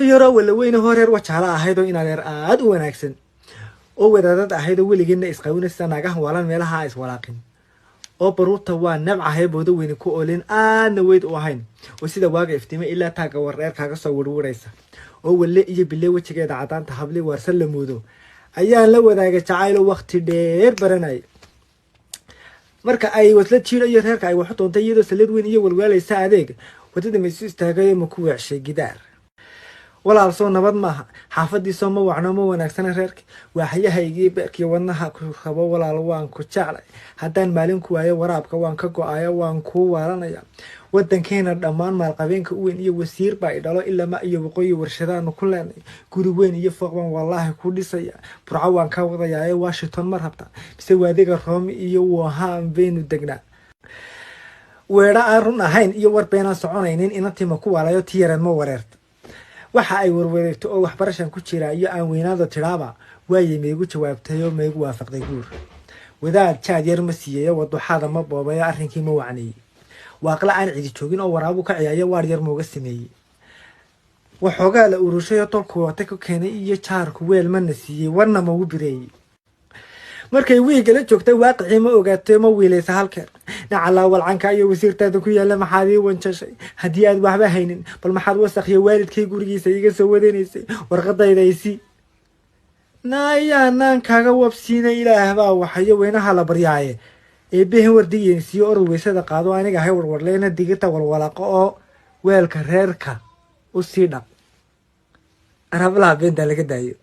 yaro wala weyne horeer wajaala ahaydoo in adeer aad u wanaagsan oo wadaadad ahaydoo weligeedna isqawinaysa naagahan waalan meelaha iswalaaqin oo baruurta waa nabcahay boodo weyne ku olin aadna weyd u ahayn oo sida waaga iftiime ilaa taaga wareer kaaga soo warwaraysa oo wale iyo bille wajigeeda cadaanta habli waarsan la moodo ayaan la wadaagay jacaylo waqti dheer baranay marka ay wasla jiiro iyo reerka ay wax doontay iyadoo salad weyn iyo walwaalaysa adeeg wadada maysu istaagay ma ku weecshay gidaar walaal soo nabad maaha xaafadiisoo ma wacno ma wanaagsan reerka waaxyahaygii beerkii wadnaha ku rabo walaal waan ku jeclay haddaan maalin ku waayo waraabka waan ka go-ayo waan ku waalanaya wadankeena dhammaan maalqabeenka u weyn iyo wasiir baa i dhalo ilama iyo waqooyi warshadaanu ku leenay guri weyn iyo fooqban wallaahi ku dhisaya burco waan ka wadayaayo Washington ma rabta mise waadiga Rome iyo Wuhan baynu degnaa weera aan run ahayn iyo war beenaan soconaynin inantii ma ku waalayo tiyaran ma wareerta waxa ay warwareegto oo waxbarashan ku jira iyo aan weynaado tiraaba waayay meegu jawaabtay oo meegu waafaqday guur wadaad jaad yar ma siiyay waduxada ma boobay arrinkii ma wacnay waaqla aan cidi joogin oo waraabu ka ciyaaya waar yar mooga sameeyay waxoogaa la urushay tolku wata ku keenay iyo jaarku weel ma nasiiyay warna ma ugu bireeyay markay wiigala joogtay waaqicii ma ogaatay ma wiilaysa halkeen nacala walcanka iyo wasiirtada ku yaala maxaadii wanjashay haddii aad waxba haynin bal maxaad wasakhiyo waalidkay gurigiisa iga soo wadanaysay warqadaydaysi naayaanaan kaaga wabsiina ilaah baa waxayo weynaha la baryaaye eebbehen wardigeensiyo orod weysada qaado aniga hay warwarleena digirta walwalaaqo oo weelka reerka u sii dhaq arablaha beenta laga daayo